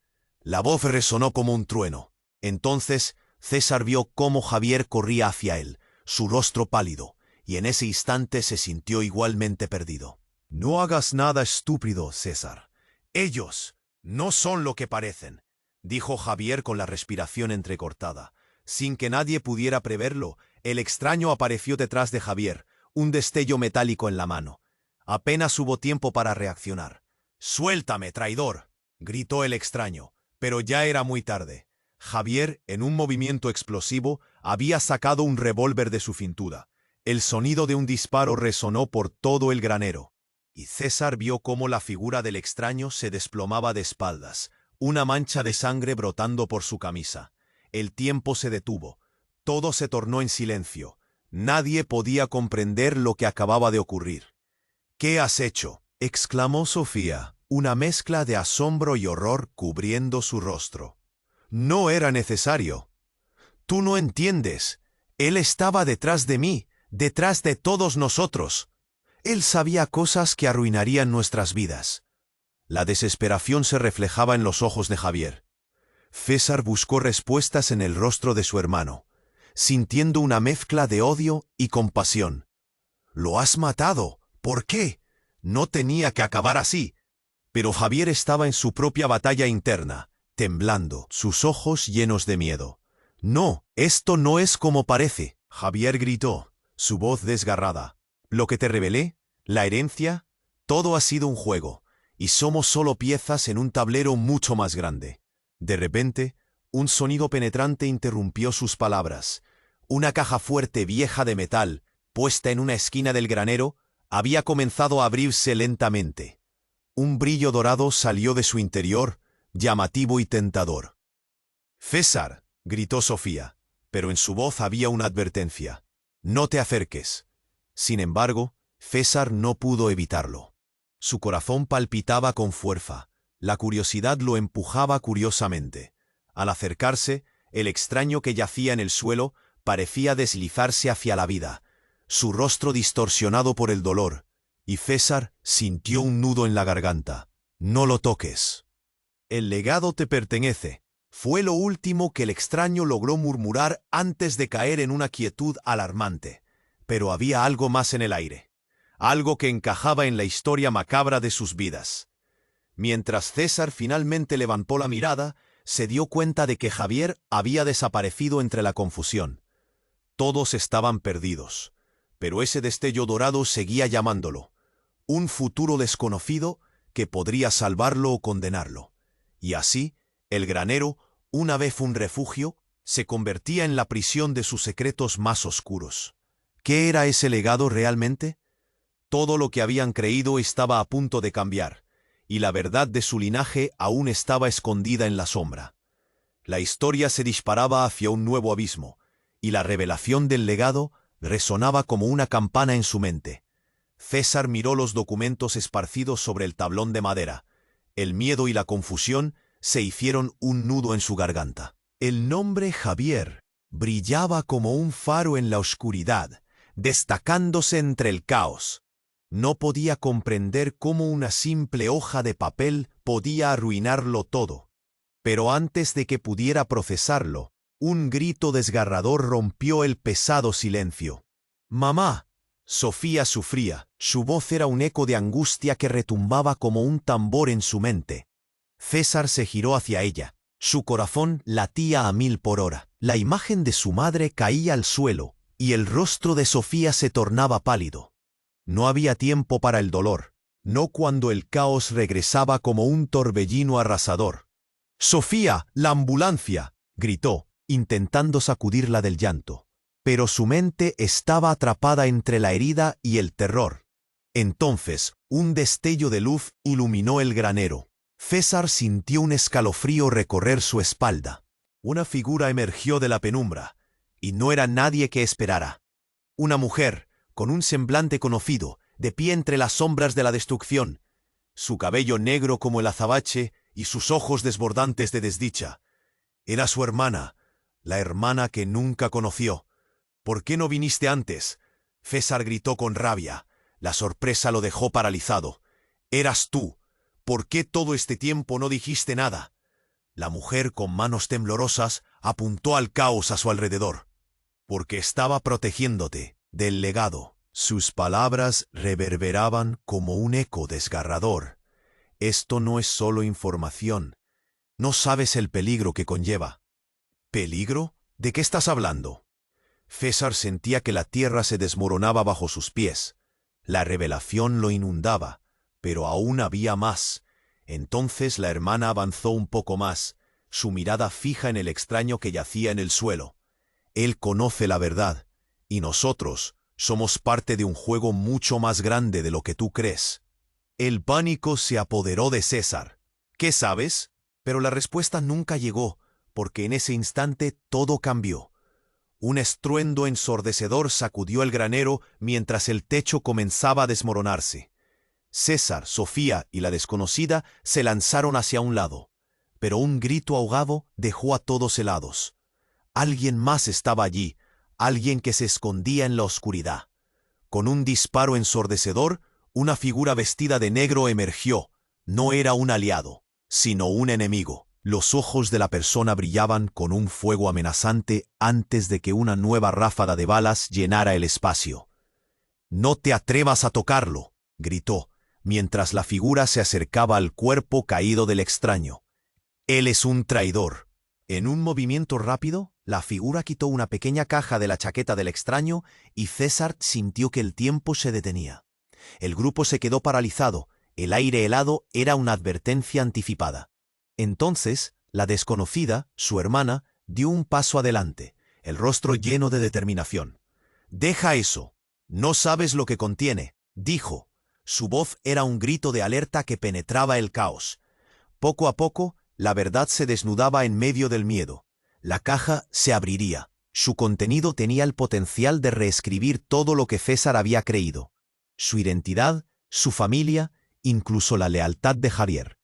La voz resonó como un trueno. Entonces, César vio cómo Javier corría hacia él, su rostro pálido, y en ese instante se sintió igualmente perdido. «No hagas nada estúpido, César. Ellos no son lo que parecen», dijo Javier con la respiración entrecortada. Sin que nadie pudiera preverlo, el extraño apareció detrás de Javier, un destello metálico en la mano. Apenas hubo tiempo para reaccionar. «¡Suéltame, traidor!», gritó el extraño. Pero ya era muy tarde. Javier, en un movimiento explosivo, había sacado un revólver de su cintura. El sonido de un disparo resonó por todo el granero, y César vio cómo la figura del extraño se desplomaba de espaldas, una mancha de sangre brotando por su camisa. El tiempo se detuvo. Todo se tornó en silencio. Nadie podía comprender lo que acababa de ocurrir. «¿Qué has hecho?», exclamó Sofía, una mezcla de asombro y horror cubriendo su rostro. «No era necesario. Tú no entiendes. Él estaba detrás de mí, detrás de todos nosotros. Él sabía cosas que arruinarían nuestras vidas». La desesperación se reflejaba en los ojos de Javier. César buscó respuestas en el rostro de su hermano, sintiendo una mezcla de odio y compasión. «Lo has matado. ¿Por qué? No tenía que acabar así». Pero Javier estaba en su propia batalla interna, temblando, sus ojos llenos de miedo. «No, esto no es como parece», Javier gritó, su voz desgarrada. «Lo que te revelé, la herencia, todo ha sido un juego, y somos solo piezas en un tablero mucho más grande». De repente, un sonido penetrante interrumpió sus palabras. Una caja fuerte vieja de metal, puesta en una esquina del granero, había comenzado a abrirse lentamente. Un brillo dorado salió de su interior, llamativo y tentador. «César», gritó Sofía, pero en su voz había una advertencia. «No te acerques». Sin embargo, César no pudo evitarlo. Su corazón palpitaba con fuerza. La curiosidad lo empujaba curiosamente. Al acercarse, el extraño que yacía en el suelo parecía deslizarse hacia la vida, su rostro distorsionado por el dolor, y César sintió un nudo en la garganta. «No lo toques. El legado te pertenece», fue lo último que el extraño logró murmurar antes de caer en una quietud alarmante. Pero había algo más en el aire, algo que encajaba en la historia macabra de sus vidas. Mientras César finalmente levantó la mirada, se dio cuenta de que Javier había desaparecido entre la confusión. Todos estaban perdidos, pero ese destello dorado seguía llamándolo. Un futuro desconocido que podría salvarlo o condenarlo. Y así, el granero, una vez un refugio, se convertía en la prisión de sus secretos más oscuros. ¿Qué era ese legado realmente? Todo lo que habían creído estaba a punto de cambiar, y la verdad de su linaje aún estaba escondida en la sombra. La historia se disparaba hacia un nuevo abismo, y la revelación del legado resonaba como una campana en su mente. César miró los documentos esparcidos sobre el tablón de madera. El miedo y la confusión se hicieron un nudo en su garganta. El nombre Javier brillaba como un faro en la oscuridad, destacándose entre el caos. No podía comprender cómo una simple hoja de papel podía arruinarlo todo. Pero antes de que pudiera procesarlo, un grito desgarrador rompió el pesado silencio. «¡Mamá!». Sofía sufría, su voz era un eco de angustia que retumbaba como un tambor en su mente. César se giró hacia ella. Su corazón latía a 1000 por hora. La imagen de su madre caía al suelo, y el rostro de Sofía se tornaba pálido. No había tiempo para el dolor, no cuando el caos regresaba como un torbellino arrasador. «¡Sofía, la ambulancia!», gritó, intentando sacudirla del llanto. Pero su mente estaba atrapada entre la herida y el terror. Entonces, un destello de luz iluminó el granero. César sintió un escalofrío recorrer su espalda. Una figura emergió de la penumbra, y no era nadie que esperara. Una mujer, con un semblante conocido, de pie entre las sombras de la destrucción. Su cabello negro como el azabache y sus ojos desbordantes de desdicha. Era su hermana, la hermana que nunca conoció. «¿Por qué no viniste antes?», César gritó con rabia. La sorpresa lo dejó paralizado. «Eras tú. ¿Por qué todo este tiempo no dijiste nada?». La mujer, con manos temblorosas, apuntó al caos a su alrededor. «Porque estaba protegiéndote del legado». Sus palabras reverberaban como un eco desgarrador. «Esto no es solo información. No sabes el peligro que conlleva». «¿Peligro? ¿De qué estás hablando?». César sentía que la tierra se desmoronaba bajo sus pies. La revelación lo inundaba, pero aún había más. Entonces la hermana avanzó un poco más, su mirada fija en el extraño que yacía en el suelo. «Él conoce la verdad, y nosotros somos parte de un juego mucho más grande de lo que tú crees». El pánico se apoderó de César. «¿Qué sabes?». Pero la respuesta nunca llegó, porque en ese instante todo cambió. Un estruendo ensordecedor sacudió el granero mientras el techo comenzaba a desmoronarse. César, Sofía y la desconocida se lanzaron hacia un lado, pero un grito ahogado dejó a todos helados. Alguien más estaba allí, alguien que se escondía en la oscuridad. Con un disparo ensordecedor, una figura vestida de negro emergió. No era un aliado, sino un enemigo. Los ojos de la persona brillaban con un fuego amenazante antes de que una nueva ráfaga de balas llenara el espacio. «No te atrevas a tocarlo», gritó, mientras la figura se acercaba al cuerpo caído del extraño. «Él es un traidor». En un movimiento rápido, la figura quitó una pequeña caja de la chaqueta del extraño y César sintió que el tiempo se detenía. El grupo se quedó paralizado, el aire helado era una advertencia anticipada. Entonces, la desconocida, su hermana, dio un paso adelante, el rostro lleno de determinación. «Deja eso. No sabes lo que contiene», dijo. Su voz era un grito de alerta que penetraba el caos. Poco a poco, la verdad se desnudaba en medio del miedo. La caja se abriría. Su contenido tenía el potencial de reescribir todo lo que César había creído: su identidad, su familia, incluso la lealtad de Javier.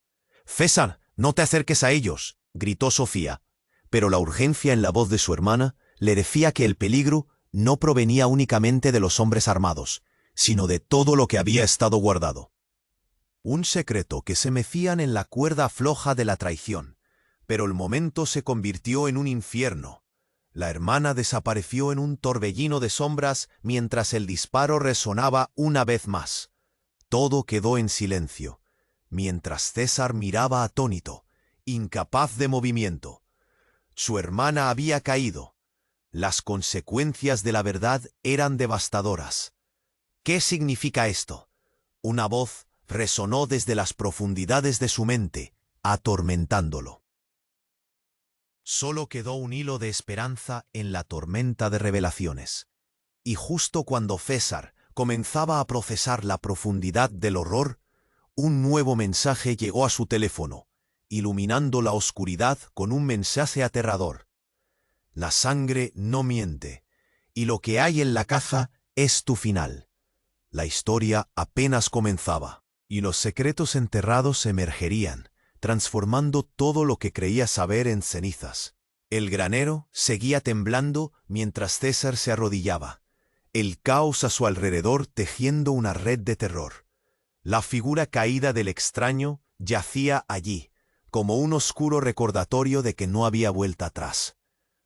«César, no te acerques a ellos», gritó Sofía, pero la urgencia en la voz de su hermana le decía que el peligro no provenía únicamente de los hombres armados, sino de todo lo que había estado guardado. Un secreto que se mecían en la cuerda floja de la traición, pero el momento se convirtió en un infierno. La hermana desapareció en un torbellino de sombras mientras el disparo resonaba una vez más. Todo quedó en silencio, mientras César miraba atónito, incapaz de movimiento. Su hermana había caído. Las consecuencias de la verdad eran devastadoras. ¿Qué significa esto? Una voz resonó desde las profundidades de su mente, atormentándolo. Solo quedó un hilo de esperanza en la tormenta de revelaciones. Y justo cuando César comenzaba a procesar la profundidad del horror, un nuevo mensaje llegó a su teléfono, iluminando la oscuridad con un mensaje aterrador. La sangre no miente, y lo que hay en la caja es tu final. La historia apenas comenzaba, y los secretos enterrados emergerían, transformando todo lo que creía saber en cenizas. El granero seguía temblando mientras César se arrodillaba, el caos a su alrededor tejiendo una red de terror. La figura caída del extraño yacía allí, como un oscuro recordatorio de que no había vuelta atrás.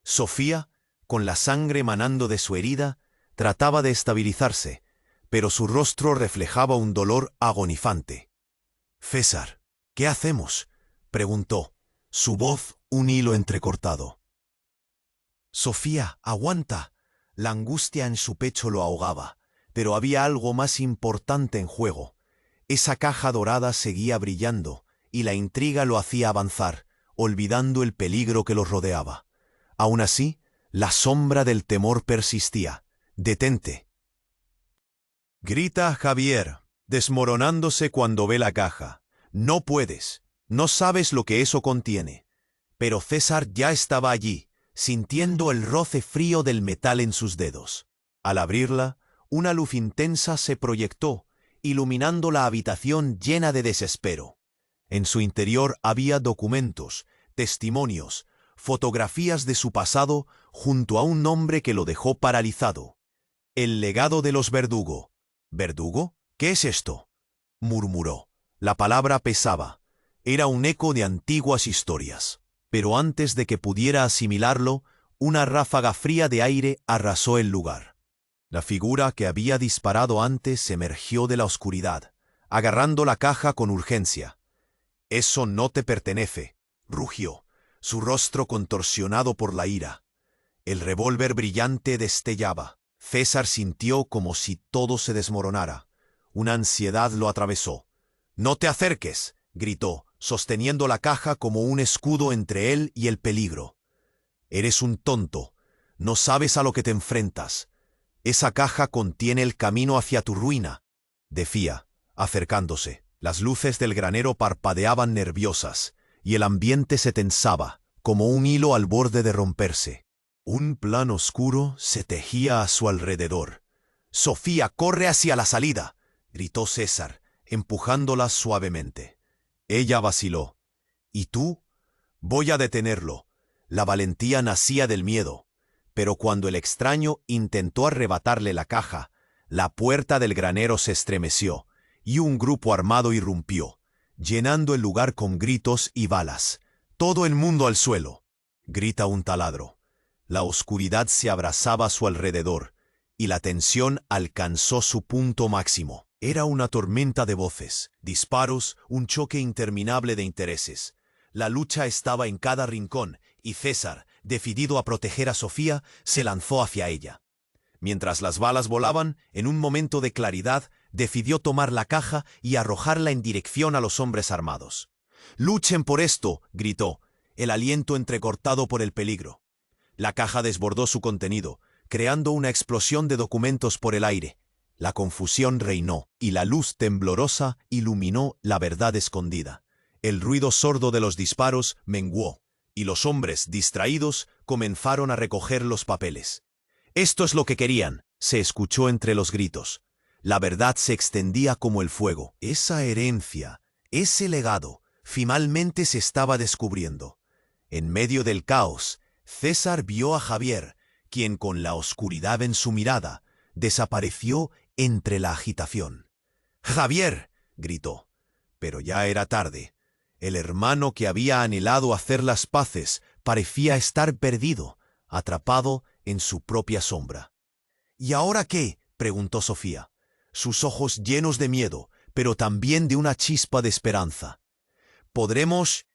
Sofía, con la sangre manando de su herida, trataba de estabilizarse, pero su rostro reflejaba un dolor agonizante. «César, ¿qué hacemos?», preguntó, su voz un hilo entrecortado. «Sofía, aguanta». La angustia en su pecho lo ahogaba, pero había algo más importante en juego. Esa caja dorada seguía brillando, y la intriga lo hacía avanzar, olvidando el peligro que los rodeaba. Aún así, la sombra del temor persistía. «Detente», grita Javier, desmoronándose cuando ve la caja. «No puedes, no sabes lo que eso contiene». Pero César ya estaba allí, sintiendo el roce frío del metal en sus dedos. Al abrirla, una luz intensa se proyectó, iluminando la habitación llena de desespero. En su interior había documentos, testimonios, fotografías de su pasado junto a un nombre que lo dejó paralizado. El legado de los Verdugo. «¿Verdugo? ¿Qué es esto?», murmuró. La palabra pesaba. Era un eco de antiguas historias. Pero antes de que pudiera asimilarlo, una ráfaga fría de aire arrasó el lugar. La figura que había disparado antes emergió de la oscuridad, agarrando la caja con urgencia. «Eso no te pertenece», rugió, su rostro contorsionado por la ira. El revólver brillante destellaba. César sintió como si todo se desmoronara. Una ansiedad lo atravesó. «No te acerques», gritó, sosteniendo la caja como un escudo entre él y el peligro. «Eres un tonto. No sabes a lo que te enfrentas. Esa caja contiene el camino hacia tu ruina», decía, acercándose. Las luces del granero parpadeaban nerviosas, y el ambiente se tensaba, como un hilo al borde de romperse. Un plan oscuro se tejía a su alrededor. «Sofía, corre hacia la salida», gritó César, empujándola suavemente. Ella vaciló. «¿Y tú?». «Voy a detenerlo». La valentía nacía del miedo. Pero cuando el extraño intentó arrebatarle la caja, la puerta del granero se estremeció, y un grupo armado irrumpió, llenando el lugar con gritos y balas. «Todo el mundo al suelo», grita un taladro. La oscuridad se abrazaba a su alrededor, y la tensión alcanzó su punto máximo. Era una tormenta de voces, disparos, un choque interminable de intereses. La lucha estaba en cada rincón, y César, decidido a proteger a Sofía, se lanzó hacia ella. Mientras las balas volaban, en un momento de claridad, decidió tomar la caja y arrojarla en dirección a los hombres armados. «¡Luchen por esto!», gritó, el aliento entrecortado por el peligro. La caja desbordó su contenido, creando una explosión de documentos por el aire. La confusión reinó, y la luz temblorosa iluminó la verdad escondida. El ruido sordo de los disparos menguó, y los hombres, distraídos, comenzaron a recoger los papeles. «Esto es lo que querían», se escuchó entre los gritos. La verdad se extendía como el fuego. Esa herencia, ese legado, finalmente se estaba descubriendo. En medio del caos, César vio a Javier, quien con la oscuridad en su mirada, desapareció entre la agitación. «¡Javier!», gritó. Pero ya era tarde. El hermano que había anhelado hacer las paces parecía estar perdido, atrapado en su propia sombra. «¿Y ahora qué?», preguntó Sofía, sus ojos llenos de miedo, pero también de una chispa de esperanza. «¿Podremos...?»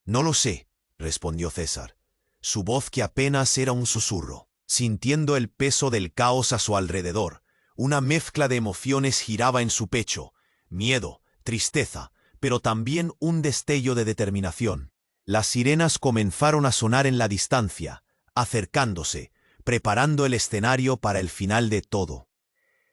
«No lo sé», respondió César, su voz que apenas era un susurro. Sintiendo el peso del caos a su alrededor, una mezcla de emociones giraba en su pecho: miedo, tristeza, pero también un destello de determinación. Las sirenas comenzaron a sonar en la distancia, acercándose, preparando el escenario para el final de todo.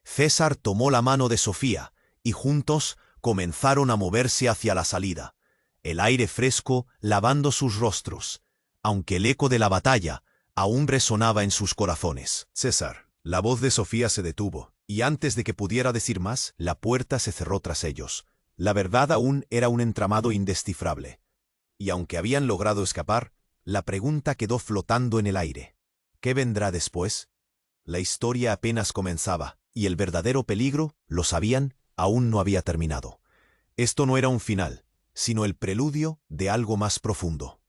César tomó la mano de Sofía, y juntos comenzaron a moverse hacia la salida, el aire fresco lavando sus rostros, aunque el eco de la batalla aún resonaba en sus corazones. «César», la voz de Sofía se detuvo, y antes de que pudiera decir más, la puerta se cerró tras ellos. La verdad aún era un entramado indescifrable. Y aunque habían logrado escapar, la pregunta quedó flotando en el aire. ¿Qué vendrá después? La historia apenas comenzaba, y el verdadero peligro, lo sabían, aún no había terminado. Esto no era un final, sino el preludio de algo más profundo.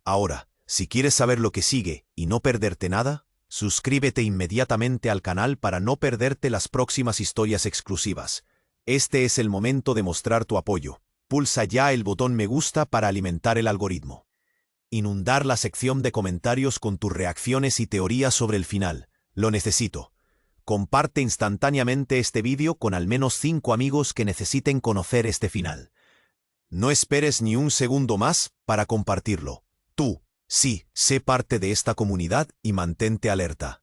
Ahora, si quieres saber lo que sigue y no perderte nada, suscríbete inmediatamente al canal para no perderte las próximas historias exclusivas. Este es el momento de mostrar tu apoyo. Pulsa ya el botón me gusta para alimentar el algoritmo. Inundar la sección de comentarios con tus reacciones y teorías sobre el final. Lo necesito. Comparte instantáneamente este vídeo con al menos 5 amigos que necesiten conocer este final. No esperes ni un segundo más para compartirlo. Tú, sí, sé parte de esta comunidad y mantente alerta.